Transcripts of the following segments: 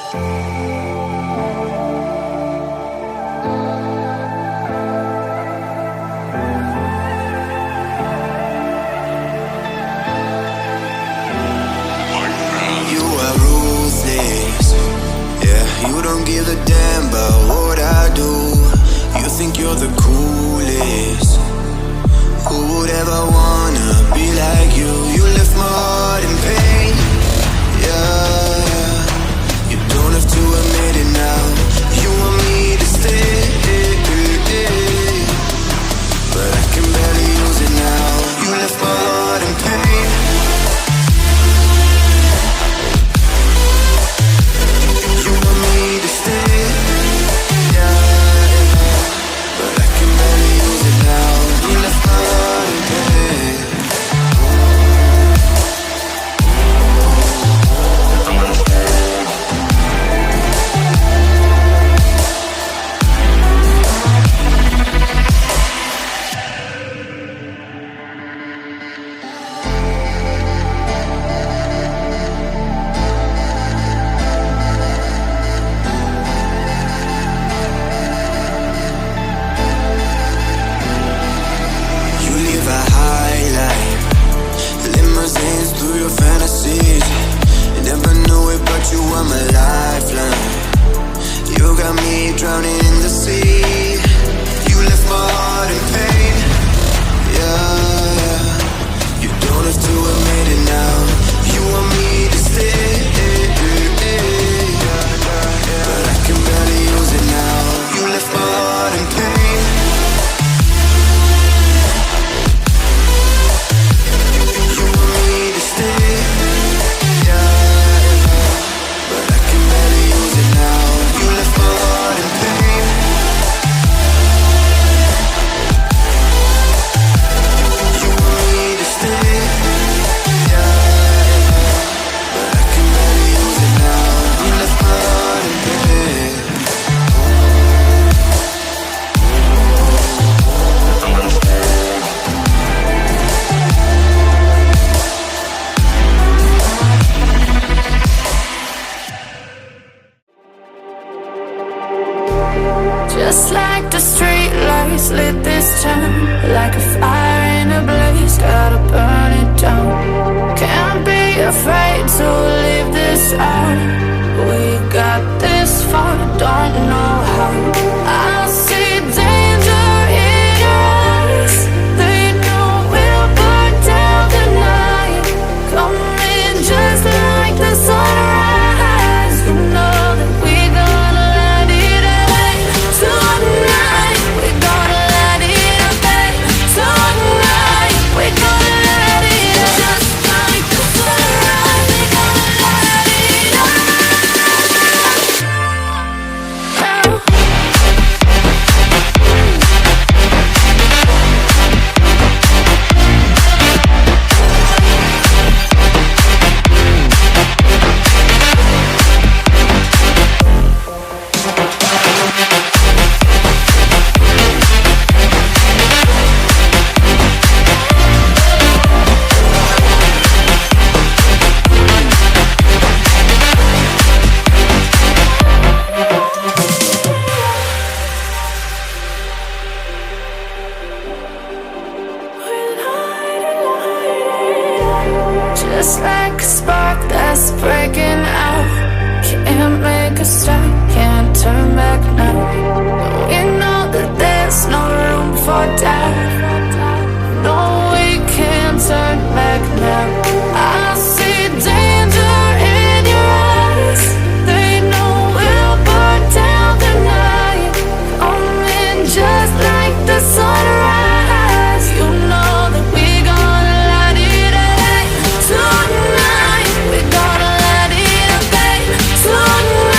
You are ruthless, yeah, you don't give a damn about what I do. You think you're the coolest. Who would ever wanna be like you? You left my heart in pain, yeah. You don't have to admit it now. You want me to stay, but I can barely use it now. You left my heart in pain. You want me to stay, yeah, but I can barely use it now. You left my heart in pain. You live a high life, limousines through your fantasies. You never knew it, but you are my lifeline. You got me drowning in the sea. You left my heart in pain, yeah. You don't have to admit it now. You want me to stay, but I can barely use it now. You left my heart in pain. You want me to stay, yeah, but I can barely use it now. You left my heart in pain. You want me to stay, yeah, but I can barely use it now. You left my heart in pain. Just like the street lights lit this town, like a fire in a blaze, gotta burn it down. Can't be afraid to leave this out. We got this far, don't know how. I see danger in your eyes. They know we'll burn down the night. Coming just like the sunrise. You know that we're gonna light it up tonight. We're gonna light it up tonight. We're gonna light it up just like the sunrise. We're gonna light it up now. Just like a spark that's breaking out. Can't make a stop, can't turn back now. We know that there's no room for doubt. No, we can't turn back now. I see danger in your eyes. They know we'll burn down the night. Coming just like the sunrise. You know that we're gonna light it up tonight. We're gonna light it up tonight.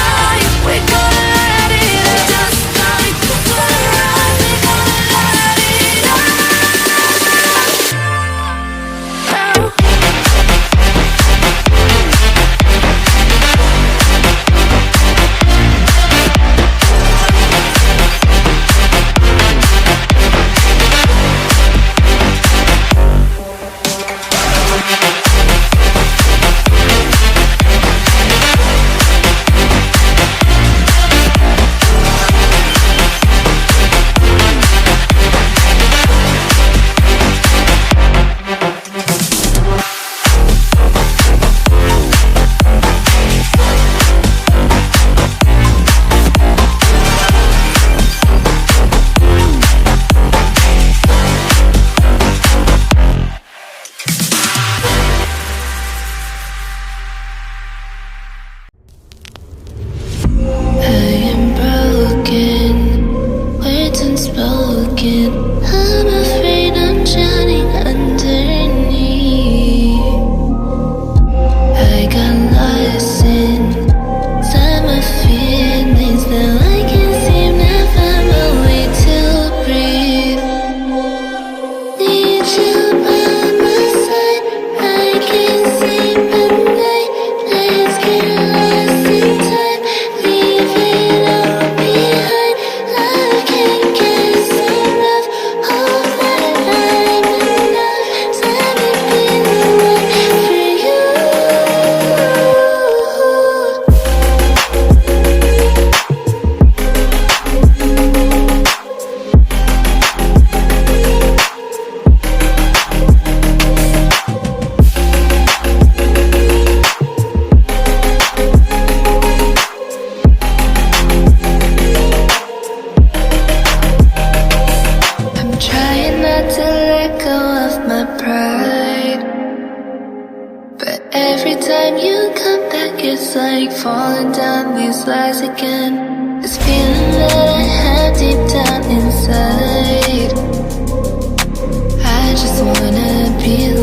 Every time you come back, it's like falling down these lies again. This feeling that I have deep down inside, I just wanna be